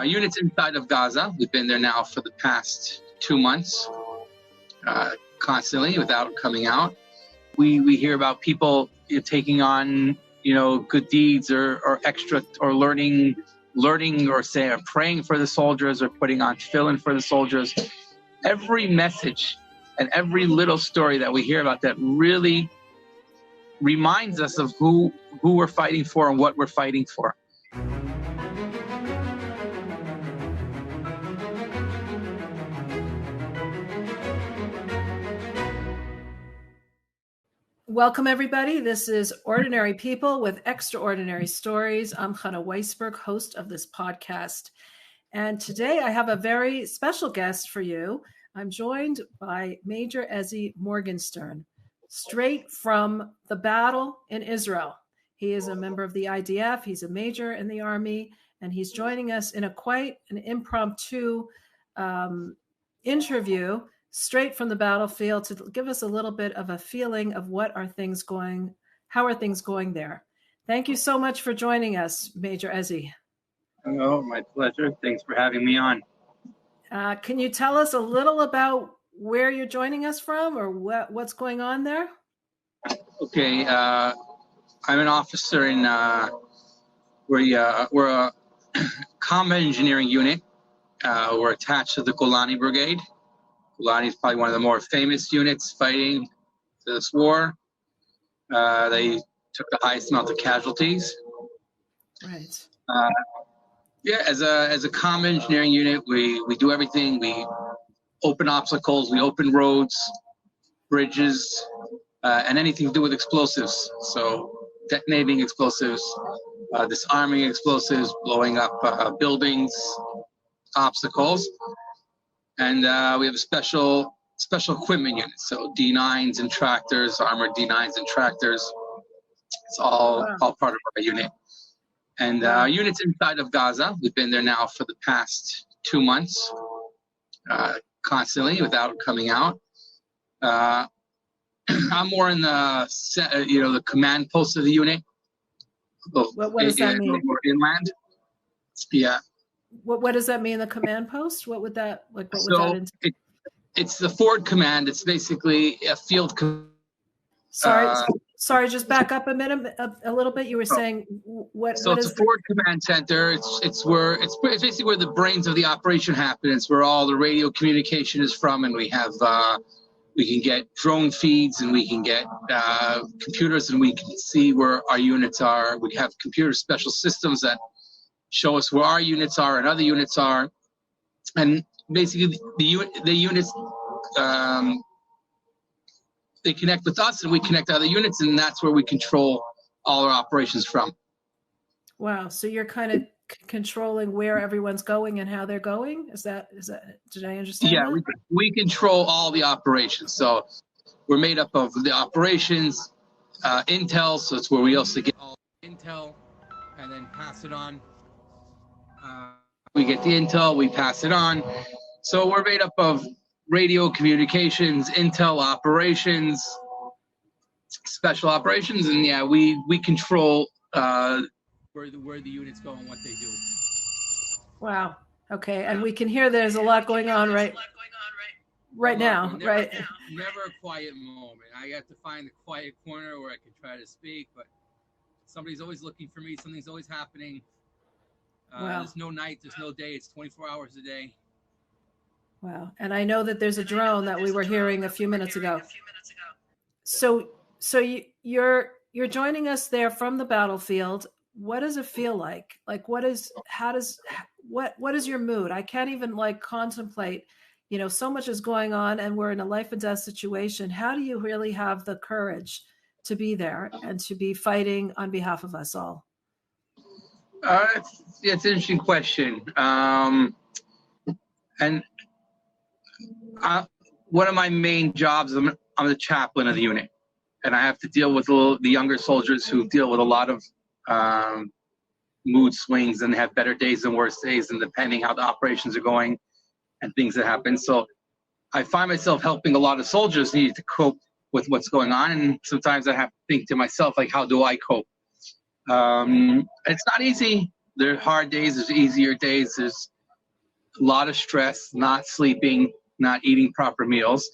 Units inside of Gaza. We've been there now for the past 2 months, constantly without coming out. We hear about people taking on, good deeds or extra or learning or praying for the soldiers or putting on tefillin for the soldiers. Every message and every little story that we hear about that really reminds us of who we're fighting for and what we're fighting for. Welcome, everybody. This is Ordinary People with Extraordinary Stories. I'm Chana Weisberg, host of this podcast. And today I have a very special guest for you. I'm joined by Major Ezzy Morgenstern, straight from the battle in Israel. He is a member of the IDF. He's a major in the Army, and he's joining us in quite an impromptu interview straight from the battlefield to give us a little bit of a feeling of how are things going there. Thank you so much for joining us, Major Ezzy. Oh, my pleasure. Thanks for having me on. Can you tell us a little about where you're joining us from or what's going on there? Okay, I'm an officer in we're a combat engineering unit. We're attached to the Golani Brigade. Golani is probably one of the more famous units fighting this war. They took the highest amount of casualties. Right. As a common engineering unit, we do everything. We open obstacles, we open roads, bridges, and anything to do with explosives. So detonating explosives, disarming explosives, blowing up buildings, obstacles. And we have a special equipment unit, so D9s and tractors, armored D9s and tractors. It's all part of our unit. And our unit's inside of Gaza. We've been there now for the past 2 months, constantly without coming out. I'm more in the command post of the unit. What does that mean? More inland. Yeah. What does that mean, the command post? What would that entail? It's the forward command. It's basically a field command. Sorry, just back up a minute, a little bit. You were saying what? So it's a forward command center. It's basically where the brains of the operation happen. It's where all the radio communication is from, and we have we can get drone feeds, and we can get computers, and we can see where our units are. We have computer special systems that show us where our units are and other units are, and basically the units they connect with us and we connect to other units, and that's where we control all our operations from. Wow, so you're kind of controlling where everyone's going and how they're going? Is that did I understand? Yeah, that? we control all the operations. So we're made up of the operations, intel, so it's where we also get all intel and then pass it on. We get the intel, we pass it on. So we're made up of radio communications, intel operations, special operations, and we control where the units go and what they do. Wow. Okay, and we can hear there's a lot going on right now. Never a quiet moment. I have to find a quiet corner where I can try to speak, but somebody's always looking for me. Something's always happening. There's no night, there's no day. It's 24 hours a day. Wow. And I know that there's a drone that we were hearing a few minutes ago. So you're joining us there from the battlefield. What does it feel like? Like what is your mood? I can't even contemplate, so much is going on and we're in a life and death situation. How do you really have the courage to be there and to be fighting on behalf of us all? It's an interesting question. One of my main jobs, I'm the chaplain of the unit, and I have to deal with the younger soldiers who deal with a lot of mood swings and have better days and worse days, and depending how the operations are going and things that happen. So I find myself helping a lot of soldiers need to cope with what's going on, and sometimes I have to think to myself, how do I cope? It's not easy. There are hard days, there's easier days, there's a lot of stress, not sleeping, not eating proper meals.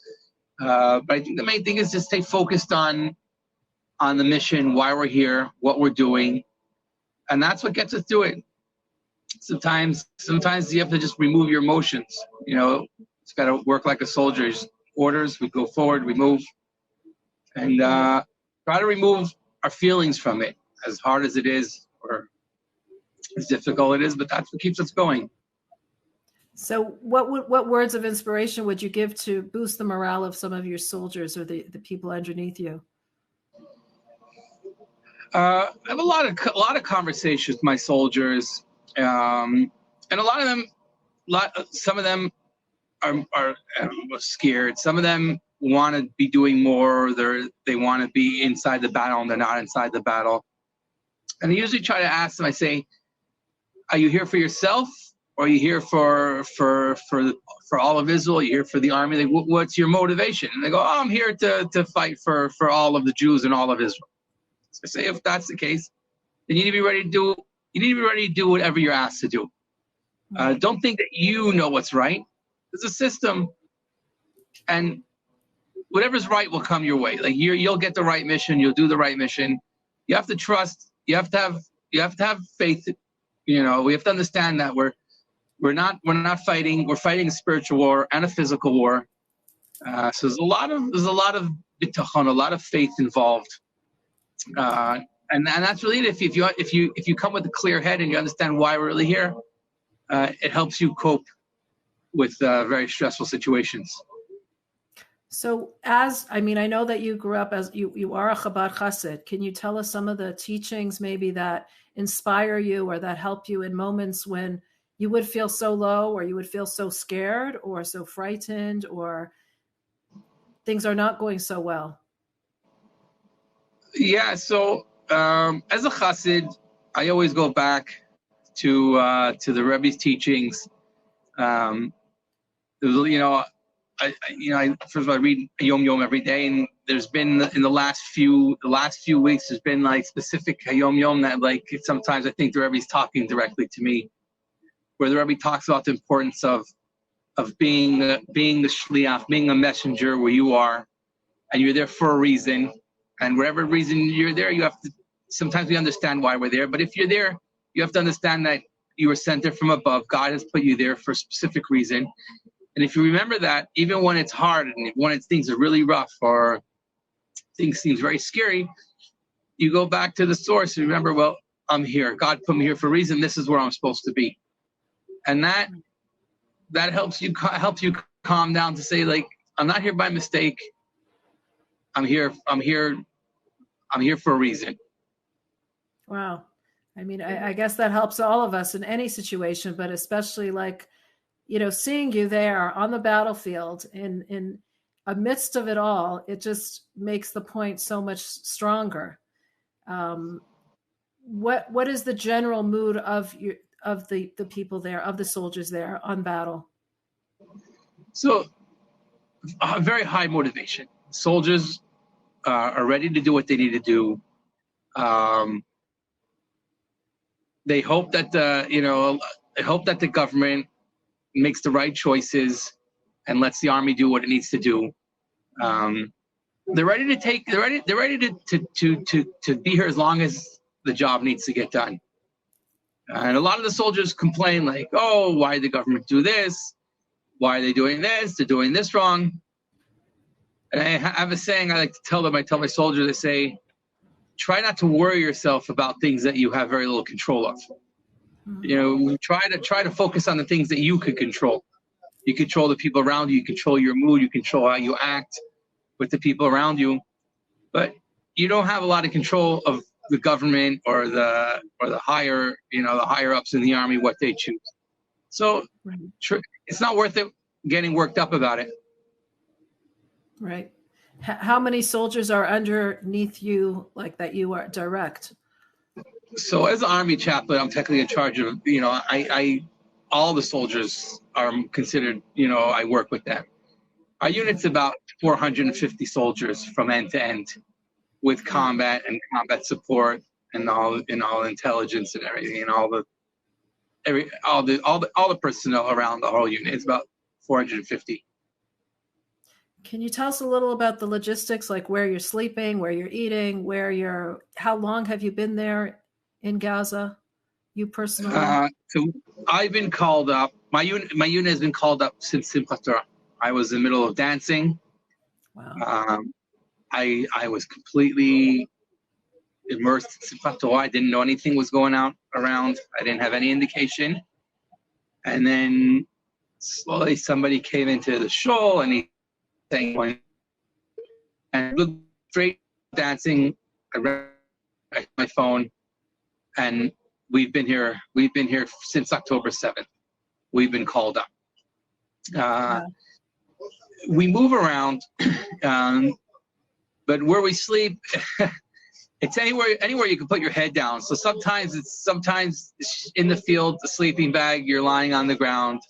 But I think the main thing is to stay focused on the mission, why we're here, what we're doing, and that's what gets us through it. Sometimes you have to just remove your emotions. It's got to work like a soldier's orders. We go forward, we move, and try to remove our feelings from it, as hard as it is or as difficult it is, but that's what keeps us going. So what words of inspiration would you give to boost the morale of some of your soldiers or the people underneath you? I have a lot of conversations with my soldiers, and a lot of them, some of them are scared. Some of them want to be doing more. They want to be inside the battle, and they're not inside the battle. And I usually try to ask them. I say, "Are you here for yourself, or are you here for all of Israel? Are you here for the army? Like, what's your motivation?" And they go, "Oh, I'm here to fight for all of the Jews and all of Israel." So I say, if that's the case, then you need to be ready to do. You need to be ready to do whatever you're asked to do. Don't think that you know what's right. There's a system, and whatever's right will come your way. Like you'll get the right mission. You'll do the right mission. You have to trust. You have to have faith. We have to understand that we're not fighting. We're fighting a spiritual war and a physical war. So there's a lot of bitachon, a lot of faith involved. And that's really it. If you come with a clear head and you understand why we're really here, it helps you cope with very stressful situations. So I know that you grew up as you are a Chabad Chassid. Can you tell us some of the teachings maybe that inspire you or that help you in moments when you would feel so low or you would feel so scared or so frightened or things are not going so well? Yeah, so as a Chassid, I always go back to the Rebbe's teachings. I first of all, I read Yom Yom every day, and there's been in the last few weeks, there's been like specific Yom Yom that like sometimes I think the Rebbe's talking directly to me, where the Rebbe talks about the importance of being the shliach, being a messenger where you are, and you're there for a reason. And whatever reason you're there, you have to. Sometimes we understand why we're there, but if you're there, you have to understand that you were sent there from above. God has put you there for a specific reason. And if you remember that, even when it's hard and when things are really rough or things seem very scary, you go back to the source and remember, well, I'm here. God put me here for a reason. This is where I'm supposed to be. And that helps you calm down to say, like, I'm not here by mistake. I'm here for a reason. Wow. I guess that helps all of us in any situation, but especially seeing you there on the battlefield in amidst of it all, it just makes the point so much stronger. What is the general mood of the people there, of the soldiers there on battle? So, very high motivation. Soldiers are ready to do what they need to do. They hope that the government makes the right choices and lets the army do what it needs to do. They're ready to be here as long as the job needs to get done. And a lot of the soldiers complain like, oh, why did the government do this? Why are they doing this? They're doing this wrong. And I have a saying I like to tell them. I tell my soldiers, I say, try not to worry yourself about things that you have very little control of. Try to focus on the things that you can control. You control the people around you. You control your mood. You control how you act with the people around you. But you don't have a lot of control of the government or the higher ups in the army, what they choose. So it's not worth it getting worked up about it. Right. How many soldiers are underneath you like that you are direct? So as an army chaplain, I'm technically in charge of, all the soldiers are considered, I work with them. Our unit's about 450 soldiers from end to end with combat and combat support and all intelligence and everything and all the all the personnel around the whole unit. It's about 450. Can you tell us a little about the logistics, like where you're sleeping, where you're eating, how long have you been there in Gaza, you personally? So I've been called up. My unit has been called up since Simchat Torah. I was in the middle of dancing. Wow. I was completely immersed in Simchat Torah. I didn't know anything was going on around. I didn't have any indication. And then slowly somebody came into the shul and he saying, and looked straight dancing. I read my phone, and we've been here since October 7th. We've been called up. We move around, but where we sleep, it's anywhere you can put your head down. So sometimes in the field, the sleeping bag, you're lying on the ground.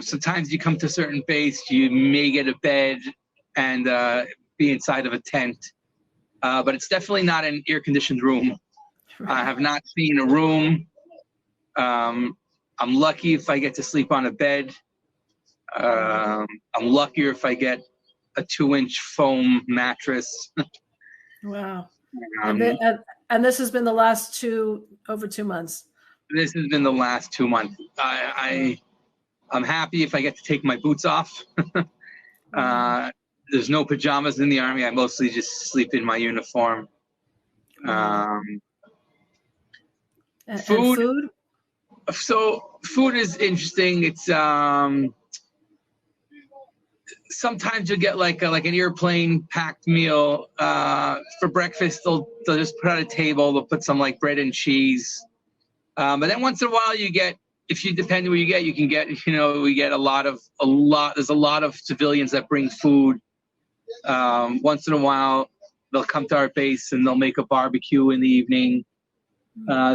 Sometimes you come to a certain base, you may get a bed and be inside of a tent. But it's definitely not an air-conditioned room. I have not seen a room. I'm lucky if I get to sleep on a bed. I'm luckier if I get a 2-inch foam mattress. Wow. And this has been the last over 2 months. This has been the last 2 months. I'm happy if I get to take my boots off. There's no pajamas in the Army. I mostly just sleep in my uniform. Food? So food is interesting. It's sometimes you get like an airplane packed meal. For breakfast, they'll just put out a table. They'll put some like bread and cheese. But then once in a while you get, depending where you get, we get there's a lot of civilians that bring food. Once in a while, they'll come to our base and they'll make a barbecue in the evening.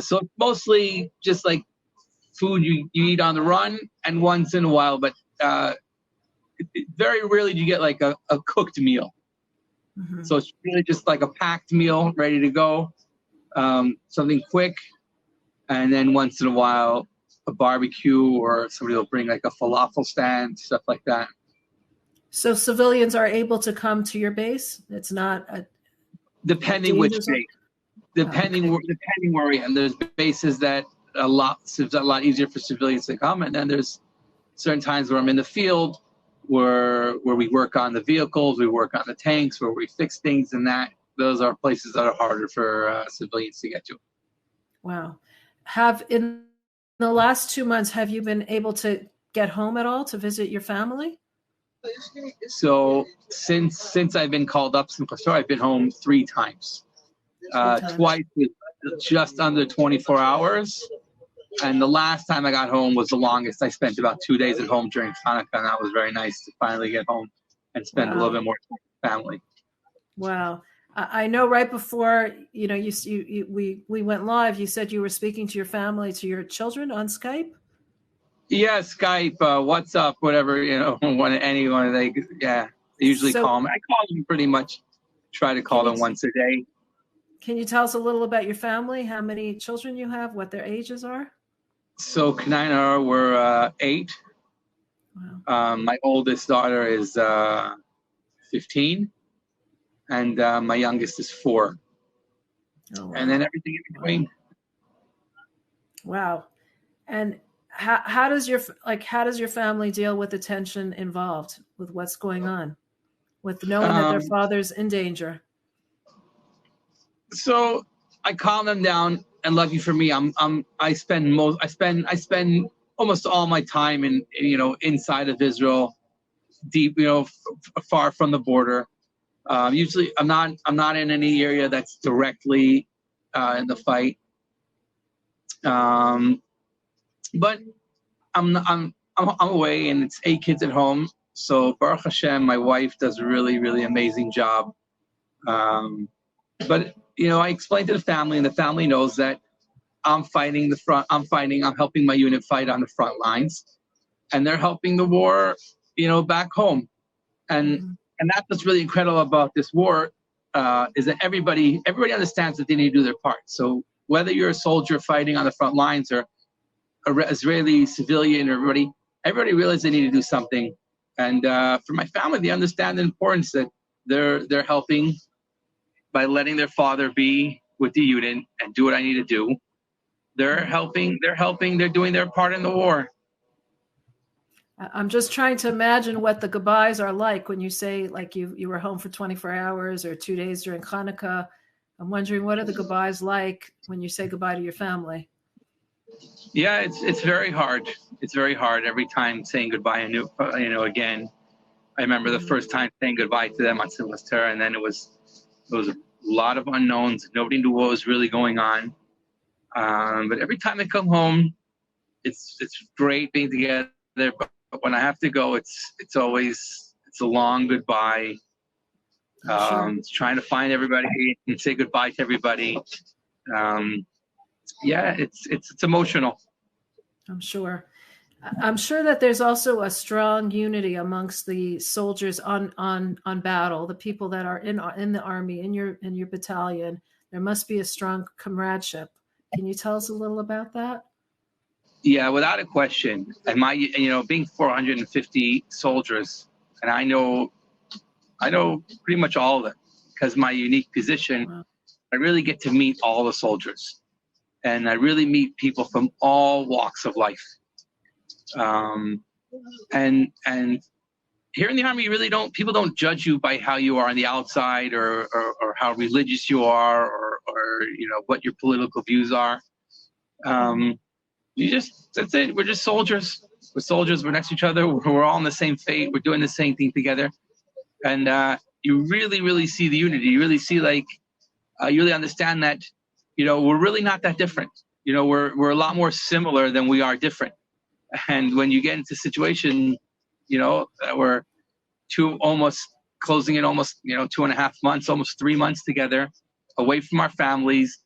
So mostly just like food you eat on the run, and once in a while, but very rarely do you get like a cooked meal. Mm-hmm. So it's really just like a packed meal ready to go, something quick, and then once in a while, a barbecue, or somebody will bring like a falafel stand, stuff like that. So civilians are able to come to your base? It's not depending which base. Depending where we are. And there's bases that it's a lot easier for civilians to come, and then there's certain times where I'm in the field where we work on the vehicles, we work on the tanks, where we fix things, and those are places that are harder for civilians to get to. Wow. In the last 2 months, have you been able to get home at all to visit your family? So since I've been called up, I've been home 3 times. Twice with just under 24 hours. And the last time I got home was the longest. I spent about 2 days at home during Hanukkah, and that was very nice to finally get home and spend a little bit more time with family. Wow. I know right before, we went live, you said you were speaking to your family, to your children on Skype? Yeah, Skype, WhatsApp, whatever, anyone, they usually call them. I call them pretty much, try to call them once a day. Can you tell us a little about your family, how many children you have, what their ages are? So Kanina were 8. Wow. My oldest daughter is 15. And my youngest is 4. Oh, wow. And then everything in between. Wow. And how does your family deal with the tension involved with what's going on, with knowing that their father's in danger? So I calm them down, and lucky for me, I spend almost all my time inside of Israel, deep, far from the border. Usually, I'm not in any area that's directly in the fight. But I'm away, and it's 8 kids at home. So Baruch Hashem, my wife does a really, really amazing job. But I explained to the family, and the family knows that I'm helping my unit fight on the front lines, and they're helping the war, back home. And that's what's really incredible about this war, is that everybody understands that they need to do their part. So whether you're a soldier fighting on the front lines or Israeli civilian, everybody realized they need to do something. And for my family, they understand the importance that they're helping by letting their father be with the unit and do what I need to do. They're helping, they're doing their part in the war. I'm just trying to imagine what the goodbyes are like when you say, like, you were home for 24 hours or 2 days during Hanukkah. I'm wondering, what are the goodbyes like when you say goodbye to your family? Yeah, it's very hard. It's very hard every time saying goodbye. Again, I remember the first time saying goodbye to them on Simchas Torah, and then it was a lot of unknowns. Nobody knew what was really going on. But every time I come home, it's great being together. But when I have to go, it's a long goodbye. Sure. It's trying to find everybody and say goodbye to everybody. Yeah, it's emotional. I'm sure. I'm sure that there's also a strong unity amongst the soldiers on battle, the people that are in the army, in your battalion. There must be a strong comradeship. Can you tell us a little about that? Yeah, without a question. And being 450 soldiers, and I know pretty much all of them because my unique position. Wow. I really get to meet all the soldiers, and I really meet people from all walks of life. And here in the Army, people don't judge you by how you are on the outside or how religious you are or what your political views are. That's it. We're just soldiers. We're soldiers. We're next to each other. We're all in the same fate. We're doing the same thing together. And you really, really see the unity. You really see, you really understand that, we're really not that different. We're a lot more similar than we are different. And when you get into a situation, that we're closing in almost 2.5 months, almost 3 months together, away from our families,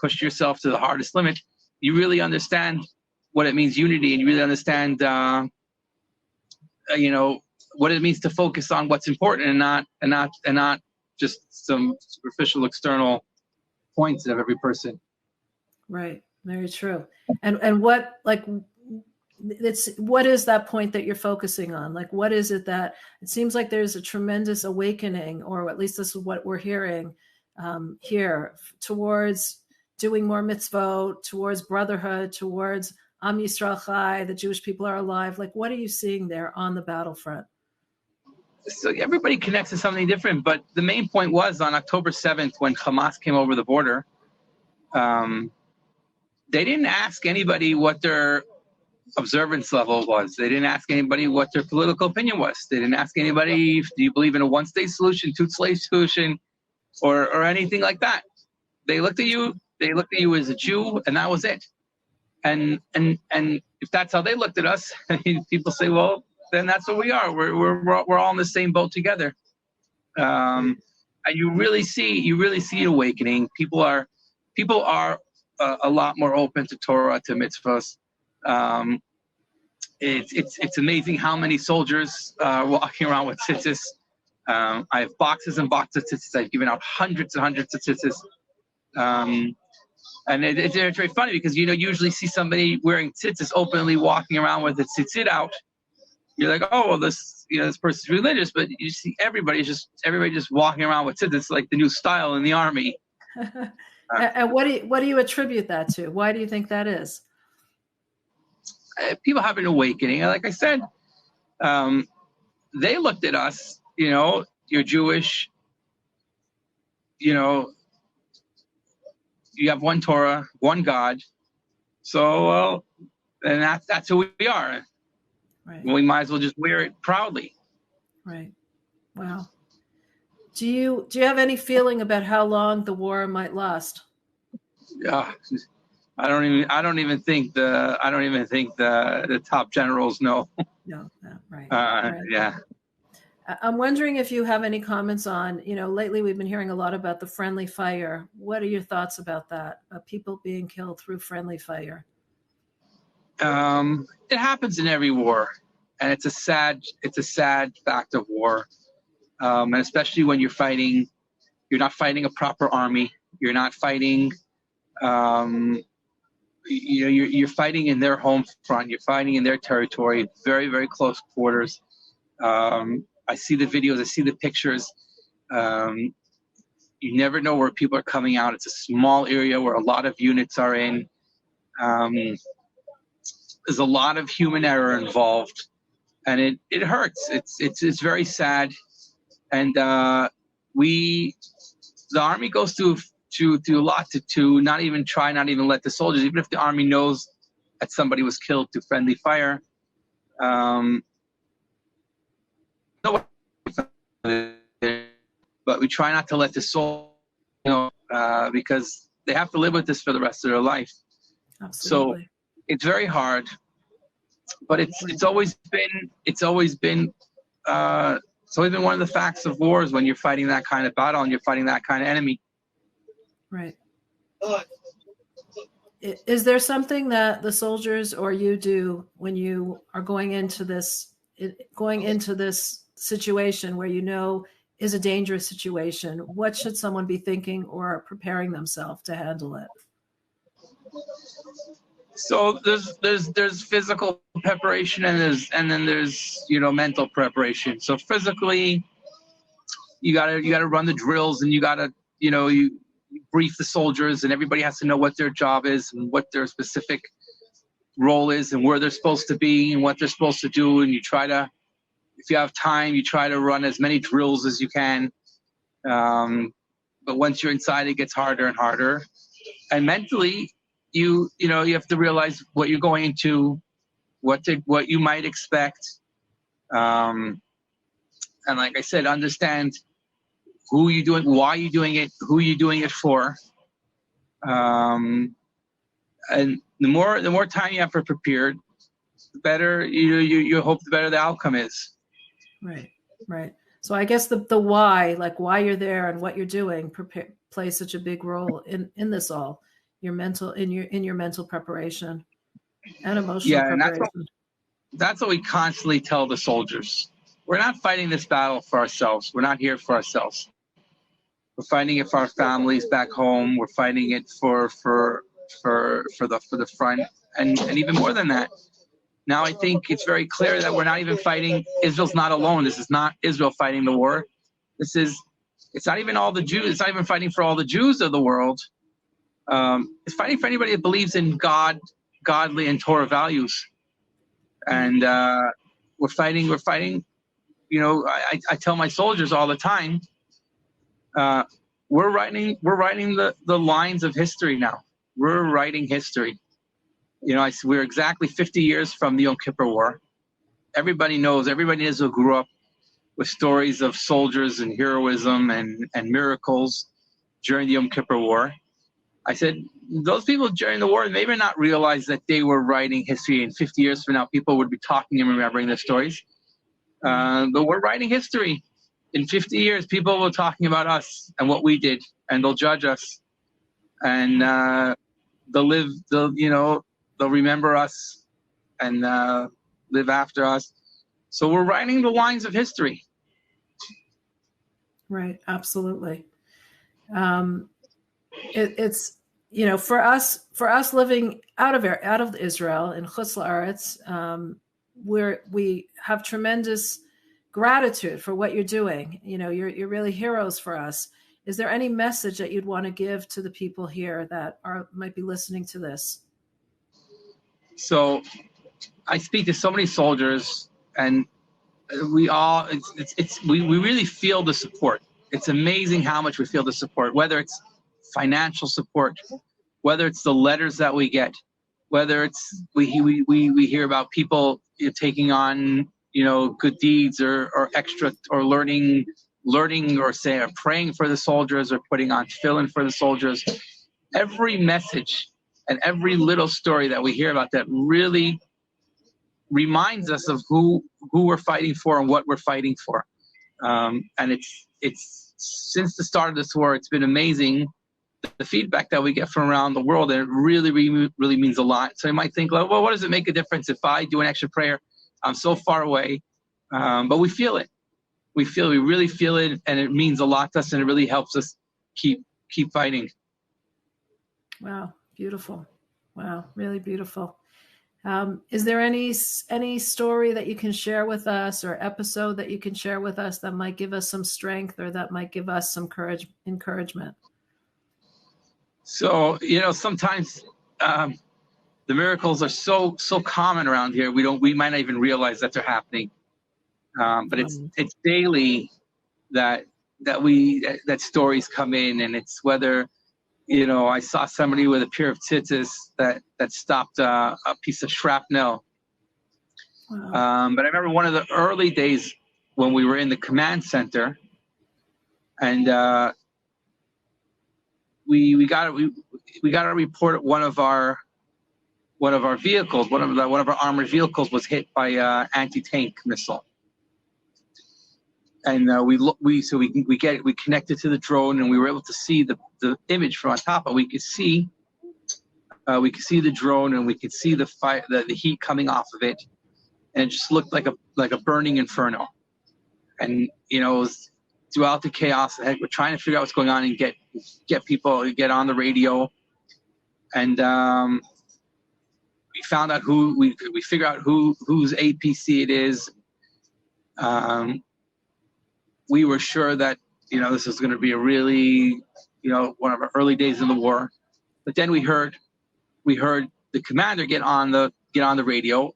push yourself to the hardest limit, you really understand what it means unity, and you really understand, what it means to focus on what's important and not just some superficial external points of every person. Right. Very true. And what is that point that you're focusing on? Like, what is it that it seems like there's a tremendous awakening, or at least this is what we're hearing here, towards doing more mitzvot, towards brotherhood, towards Am Yisrael Chai, the Jewish people are alive. Like, what are you seeing there on the battlefront? So everybody connects to something different, but the main point was on October 7th when Hamas came over the border, they didn't ask anybody what their observance level was. They didn't ask anybody what their political opinion was. They didn't ask anybody, do you believe in a one-state solution, two-state solution, or anything like that. They looked at you as a Jew, and that was it. And if that's how they looked at us, people say, well, then that's what we are. We're all in the same boat together. And you really see awakening. People are a lot more open to Torah, to mitzvahs. It's amazing how many soldiers are walking around with tzitzis. I have boxes and boxes of tzitzis. I've given out hundreds and hundreds of tzitzis. And it's very funny because you usually see somebody wearing tzitzis openly walking around with a tzitzit out. You're like, oh well, this person's religious, but you see everybody just walking around with tzitzis, like the new style in the army. And what do you attribute that to? Why do you think that is? People have an awakening. Like I said, they looked at us, you're Jewish, you have one Torah, one God. So, and that's who we are. Right. We might as well just wear it proudly. Right. Wow. Do you have any feeling about how long the war might last? Yeah. I don't even think the top generals know. No, right. Right. Yeah. I'm wondering if you have any comments on, lately we've been hearing a lot about the friendly fire. What are your thoughts about that? People being killed through friendly fire? It happens in every war, and it's a sad fact of war. And especially when you're not fighting a proper army. You're not fighting, you're fighting in their home front. You're fighting in their territory, very, very close quarters. I see the videos. I see the pictures. You never know where people are coming out. It's a small area where a lot of units are in. There's a lot of human error involved, and it hurts. It's very sad. And the Army goes through a lot to not even let the soldiers, even if the Army knows that somebody was killed through friendly fire. But we try not to let the soul, because they have to live with this for the rest of their life. Absolutely. So it's very hard, but it's always been one of the facts of wars when you're fighting that kind of battle and you're fighting that kind of enemy. Right. Is there something that the soldiers or you do when you are going into this situation where is a dangerous situation? What should someone be thinking or preparing themselves to handle it? So there's physical preparation and then there's mental preparation. So physically, you gotta run the drills and you gotta you brief the soldiers, and everybody has to know what their job is and what their specific role is and where they're supposed to be and what they're supposed to do. And you try to, if you have time, you try to run as many drills as you can. But once you're inside, it gets harder and harder. And mentally, you have to realize what you're going into, what you might expect. And like I said, understand who you're doing, why you're doing it, who you're doing it for. And the more time you have for prepared, the better you hope the better the outcome is. Right. So I guess the why, like why you're there and what you're doing, plays such a big role in this all. Your mental mental preparation and emotional preparation. And that's what we constantly tell the soldiers. We're not fighting this battle for ourselves. We're not here for ourselves. We're fighting it for our families back home. We're fighting it for the front, and even more than that. Now I think it's very clear that we're not even fighting. Israel's not alone. This is not Israel fighting the war. It's not even all the Jews. It's not even fighting for all the Jews of the world. It's fighting for anybody that believes in God, godly and Torah values. And we're fighting. I tell my soldiers all the time, we're writing the lines of history now. We're writing history. We're exactly 50 years from the Yom Kippur War. Everybody knows who grew up with stories of soldiers and heroism and miracles during the Yom Kippur War. I said, those people during the war maybe not realize that they were writing history, and 50 years from now, people would be talking and remembering their stories. But we're writing history. In 50 years, people will be talking about us and what we did, and they'll judge us. And they'll remember us and live after us. So we're writing the lines of history. Right. Absolutely. It's for us living out of Israel in Chutz La'aretz, we have tremendous gratitude for what you're doing. You're really heroes for us. Is there any message that you'd want to give to the people here that might be listening to this? So I speak to so many soldiers, and we really feel the support. It's amazing how much we feel the support, whether it's financial support, whether it's the letters that we get, whether it's we hear about people taking on good deeds or extra or learning or praying for the soldiers or putting on tefillin for the soldiers. Every message and every little story that we hear about that really reminds us of who we're fighting for and what we're fighting for. And it's since the start of this war, it's been amazing the feedback that we get from around the world, and it really, really, really means a lot. So you might think, well, what does it make a difference if I do an extra prayer? I'm so far away, but we feel it. We really feel it, and it means a lot to us, and it really helps us keep fighting. Wow, beautiful. Wow, really beautiful. Is there any story that you can share with us, or episode that you can share with us that might give us some strength, or that might give us some encouragement? So, sometimes the miracles are so common around here. We might not even realize that they're happening. But it's daily that stories come in, and it's whether, I saw somebody with a pair of tzitzis that stopped a piece of shrapnel. Wow. But I remember one of the early days when we were in the command center, and we got a report at one of our vehicles, one of our armored vehicles was hit by an anti-tank missile. And we connected to the drone, and we were able to see the image from on top. But we could see the drone, and we could see the fire, the heat coming off of it, and it just looked like a burning inferno. And it was throughout the chaos. We're trying to figure out what's going on and get people get on the radio, and we found out we figure out whose APC it is. We were sure that this was going to be a really one of our early days in the war, but then we heard the commander get on the radio,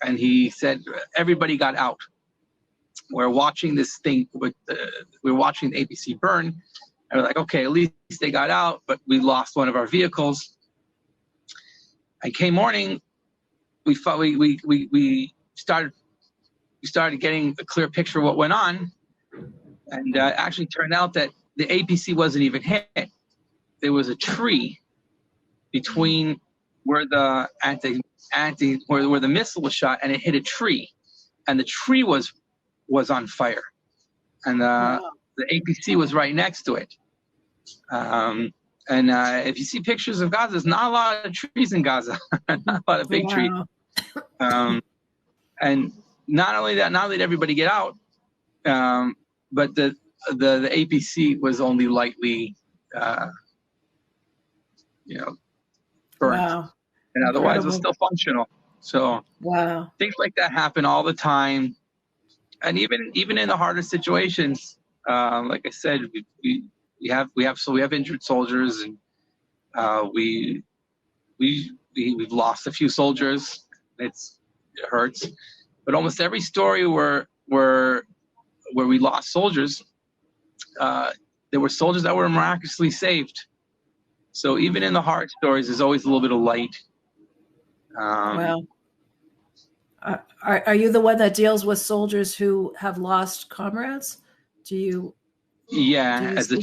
and he said everybody got out. We're watching this thing we're watching the APC burn, and we're like, okay, at least they got out, but we lost one of our vehicles. And came morning, we started getting a clear picture of what went on, and actually turned out that the APC wasn't even hit. There was a tree between where the where the missile was shot, and it hit a tree, and the tree was on fire, and the APC was right next to it. And if you see pictures of Gaza, there's not a lot of trees in Gaza, not a lot of big trees. And not only did everybody get out, but the APC was only lightly, burnt, and otherwise was still functional. So things like that happen all the time, and even in the harder situations, like I said, we have injured soldiers, and we've lost a few soldiers. It hurts, but almost every story where we lost soldiers, there were soldiers that were miraculously saved. So even in the hard stories, there's always a little bit of light. Are you the one that deals with soldiers who have lost comrades? As the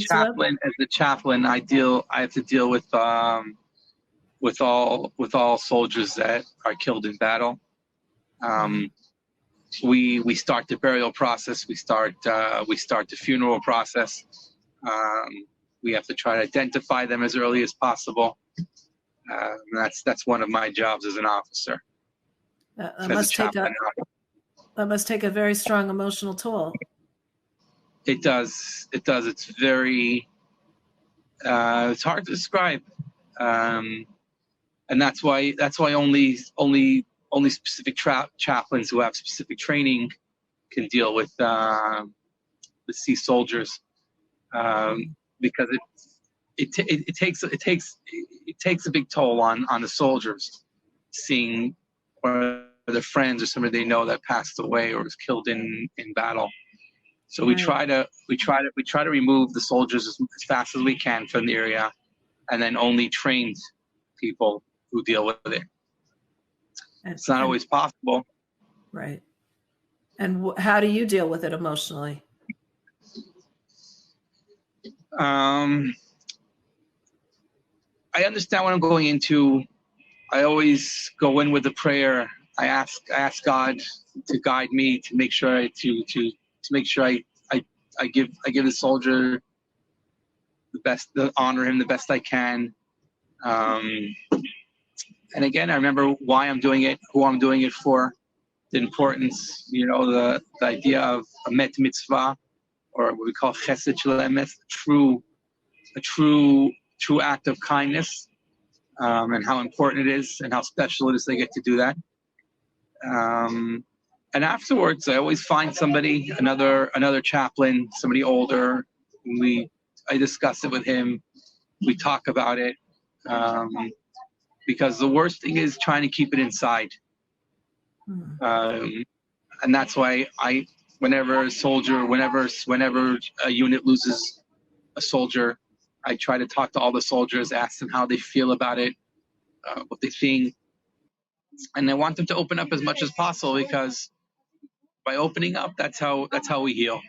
chaplain, I have to deal with all soldiers that are killed in battle. We start the burial process. We start the funeral process. We have to try to identify them as early as possible. That's one of my jobs as an officer. That must take a very strong emotional toll. It does. It's very. It's hard to describe, and that's why only specific chaplains who have specific training can deal with sea soldiers, because it takes a big toll on the soldiers, seeing or their friends or somebody they know that passed away or was killed in battle. So we try to remove the soldiers as fast as we can from the area, and then only trained people who deal with it. It's not always possible. Right. And how do you deal with it emotionally? I understand what I'm going into. I always go in with a prayer. I ask God to guide me, to make sure I give the soldier the best, honor him the best I can. And again, I remember why I'm doing it, who I'm doing it for, the importance, the idea of a met mitzvah, or what we call chesed shel emes, a true act of kindness. and how important it is and how special it is they get to do that. And afterwards, I always find somebody, another chaplain, somebody older. I discuss it with him. We talk about it, because the worst thing is trying to keep it inside. And that's why whenever a unit loses a soldier, I try to talk to all the soldiers, ask them how they feel about it, what they think, and I want them to open up as much as possible, because by opening up, that's how we heal.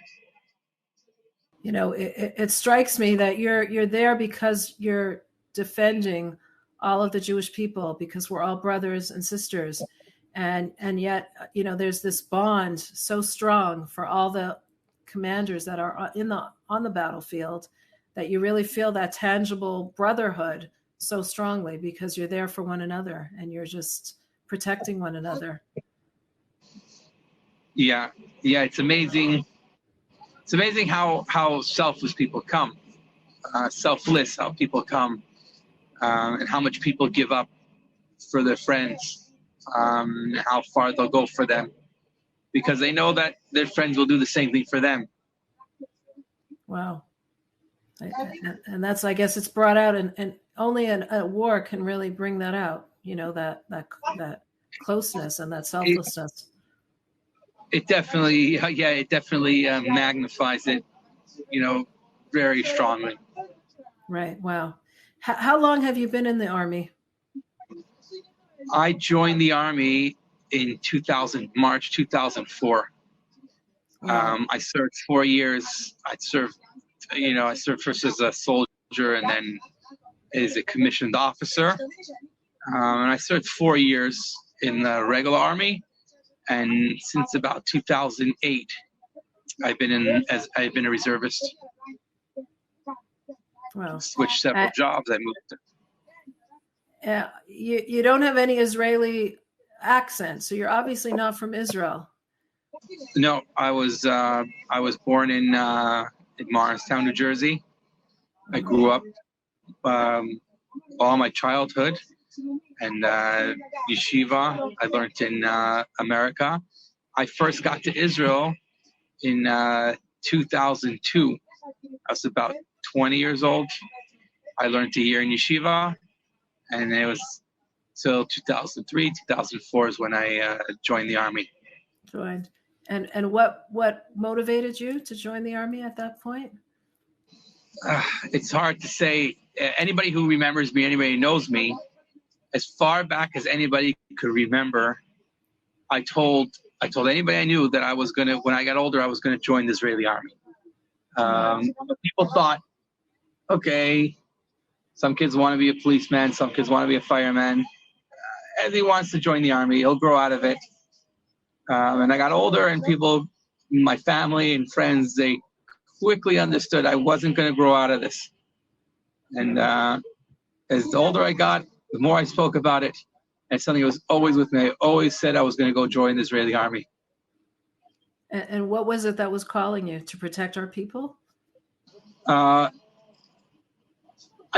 You know, it strikes me that you're there because you're defending all of the Jewish people, because we're all brothers and sisters, and yet, you know, there's this bond so strong for all the commanders that are on the battlefield, that you really feel that tangible brotherhood so strongly, because you're there for one another and you're just protecting one another. Yeah, it's amazing. It's amazing how selfless people come, selfless how people come, and how much people give up for their friends, how far they'll go for them, because they know that their friends will do the same thing for them. Wow. And that's, I guess, it's brought out, and only a war can really bring that out, you know, that closeness and that selflessness. It definitely magnifies it, you know, very strongly. Right. Wow. How long have you been in the Army? I joined the Army in March 2004. Wow. I served 4 years. I served first as a soldier and then as a commissioned officer. And I served 4 years in the regular Army. And since about 2008, I've been a reservist. Wow. Switched several jobs. I moved. Yeah, you don't have any Israeli accent, so you're obviously not from Israel. No, I was born in Morristown, New Jersey. I grew up all my childhood and yeshiva. I learned in America. I first got to Israel in 2002. I was about 20 years old. I learned a year in yeshiva, and it was till 2003, 2004 is when I joined the Army. Joined. And what motivated you to join the Army at that point? It's hard to say. Anybody who remembers me, anybody who knows me, as far back as anybody could remember, I told anybody I knew that I was gonna, when I got older, I was gonna join the Israeli Army. People thought, okay, some kids want to be a policeman, some kids want to be a fireman. And he wants to join the Army. He'll grow out of it. And I got older, and people, my family and friends, they quickly understood I wasn't going to grow out of this. And as the older I got, the more I spoke about it. And something that was always with me. I always said I was going to go join the Israeli Army. And what was it that was calling you? To protect our people? I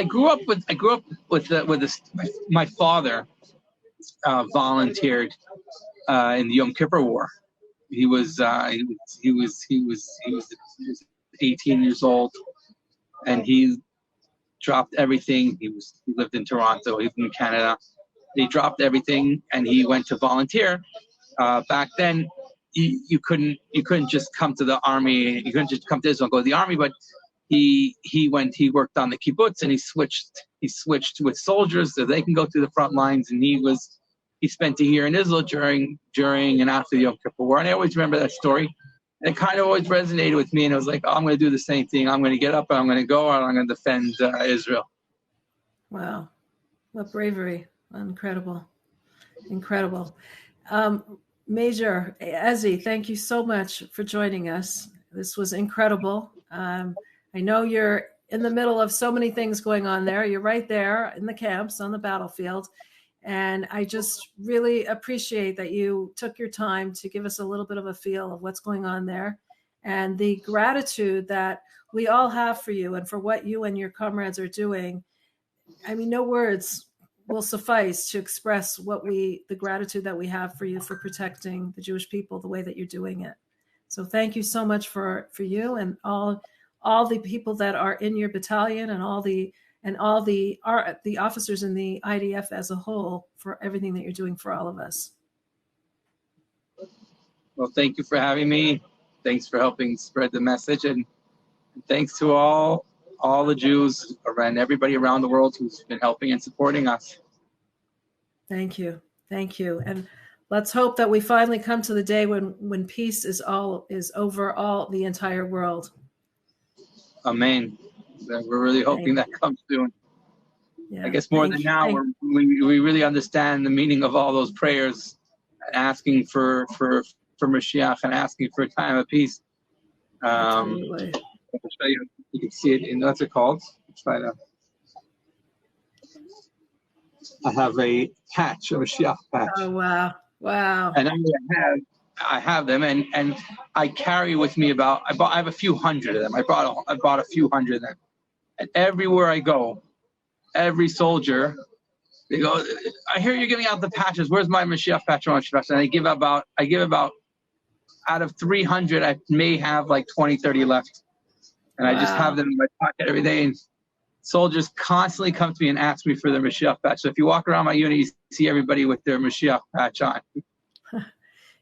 grew up with my father volunteered in the Yom Kippur War. He was 18 years old, and he dropped everything. He lived in Toronto. He lived in Canada. He dropped everything and he went to volunteer. Back then, you couldn't just come to the Army. You couldn't just come to Israel and go to the Army. But he worked on the kibbutz, and he switched with soldiers so they can go to the front lines. And he spent a year in Israel during and after the Yom Kippur War. And I always remember that story. And it kind of always resonated with me. And I was like, oh, I'm going to do the same thing. I'm going to get up and I'm going to go and I'm going to defend Israel. Wow. What bravery. Incredible. Major Ezzy, thank you so much for joining us. This was incredible. I know you're in the middle of so many things going on there. You're right there in the camps on the battlefield. And I just really appreciate that you took your time to give us a little bit of a feel of what's going on there, and the gratitude that we all have for you and for what you and your comrades are doing. I mean, no words will suffice to express the gratitude that we have for you for protecting the Jewish people the way that you're doing it. So thank you so much for you and all the people that are in your battalion and all the officers in the IDF as a whole for everything that you're doing for all of us. Well, thank you for having me. Thanks for helping spread the message, and thanks to all the Jews and everybody around the world who's been helping and supporting us. Thank you. And let's hope that we finally come to the day when peace is over all the entire world. Amen. We're really hoping that comes soon. Yeah. I guess more than now, we really understand the meaning of all those prayers, asking for Mashiach and asking for a time of peace. Absolutely. I'll show you. You can see it in what's it called. I have a patch, a Mashiach patch. Oh wow! And I have them, and I carry with me I have a few hundred of them. I bought a few hundred of them, and everywhere I go, every soldier, they go, I hear you're giving out the patches. Where's my Mashiach patch? And I give about out of 300, I may have like 20, 30 left. And I just have them in my pocket every day. And soldiers constantly come to me and ask me for their Mashiach patch. So if you walk around my unit, you see everybody with their Mashiach patch on.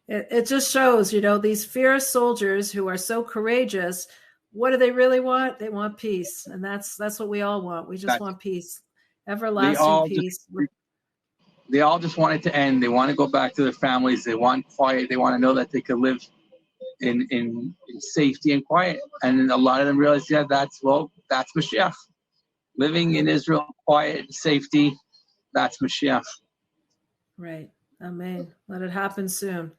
It just shows, these fierce soldiers who are so courageous. What do they really want? They want peace. And that's what we all want. We just want peace. Everlasting peace. They all just want it to end. They want to go back to their families. They want quiet. They want to know that they could live in safety and quiet. And a lot of them realize, that's Mashiach. Living in Israel, quiet, safety, that's Mashiach. Right. Amen. Let it happen soon.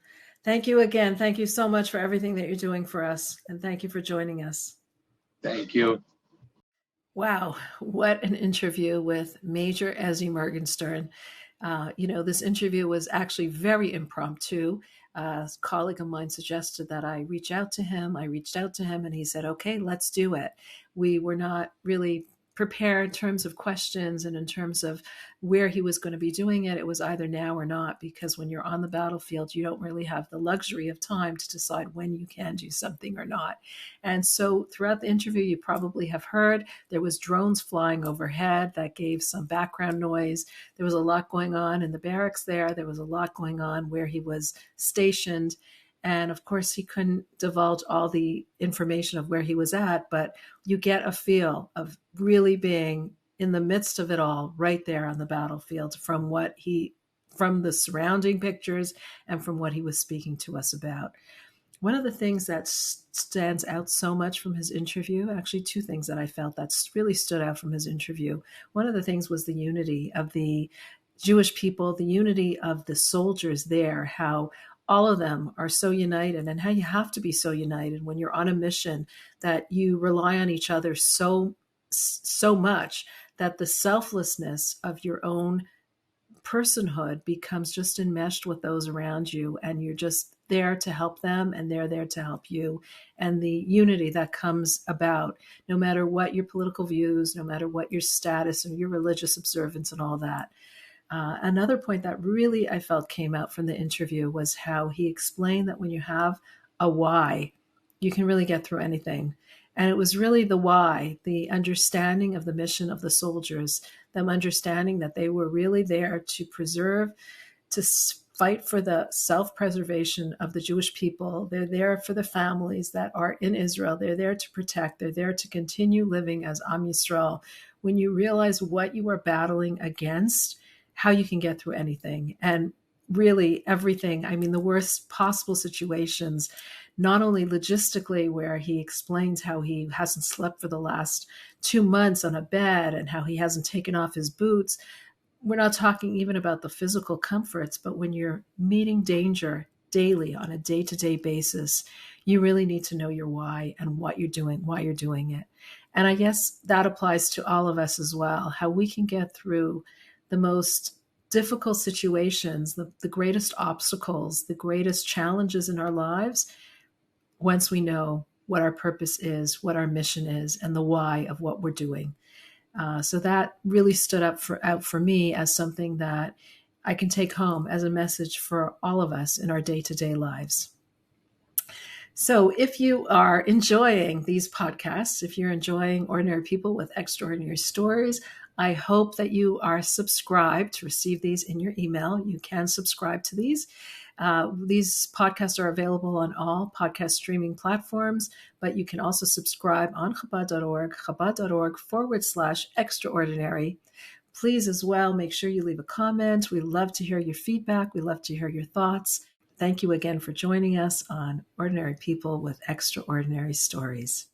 Thank you again. Thank you so much for everything that you're doing for us. And thank you for joining us. Thank you. Wow. What an interview with Major Ezi Morgenstern. This interview was actually very impromptu. A colleague of mine suggested that I reach out to him. I reached out to him and he said, okay, let's do it. We were not really prepared in terms of questions and in terms of where he was going to be doing it. It was either now or not, because when you're on the battlefield, you don't really have the luxury of time to decide when you can do something or not. And so throughout the interview, you probably have heard there was drones flying overhead that gave some background noise. There was a lot going on in the barracks there. There was a lot going on where he was stationed. And of course, he couldn't divulge all the information of where he was at, but you get a feel of really being in the midst of it all right there on the battlefield from the surrounding pictures and from what he was speaking to us about. One of the things that stands out so much from his interview, actually two things that I felt that really stood out from his interview. One of the things was the unity of the Jewish people, the unity of the soldiers there, how all of them are so united, and how you have to be so united when you're on a mission, that you rely on each other so much that the selflessness of your own personhood becomes just enmeshed with those around you, and you're just there to help them and they're there to help you. And the unity that comes about, no matter what your political views, no matter what your status and your religious observance and all that. Another point that really I felt came out from the interview was how he explained that when you have a why, you can really get through anything. And it was really the why, the understanding of the mission of the soldiers, them understanding that they were really there to preserve, to fight for the self-preservation of the Jewish people. They're there for the families that are in Israel. They're there to protect. They're there to continue living as Am Yisrael. When you realize what you are battling against, how you can get through anything, and really everything. I mean, the worst possible situations, not only logistically, where he explains how he hasn't slept for the last 2 months on a bed and how he hasn't taken off his boots. We're not talking even about the physical comforts, but when you're meeting danger daily on a day-to-day basis, you really need to know your why and what you're doing, why you're doing it. And I guess that applies to all of us as well, how we can get through the most difficult situations, the greatest obstacles, the greatest challenges in our lives, once we know what our purpose is, what our mission is, and the why of what we're doing. So that really stood out for me as something that I can take home as a message for all of us in our day-to-day lives. So if you are enjoying these podcasts, if you're enjoying Ordinary People with Extraordinary Stories, I hope that you are subscribed to receive these in your email. You can subscribe to these. These podcasts are available on all podcast streaming platforms, but you can also subscribe on Chabad.org, Chabad.org/extraordinary. Please as well, make sure you leave a comment. We love to hear your feedback. We love to hear your thoughts. Thank you again for joining us on Ordinary People with Extraordinary Stories.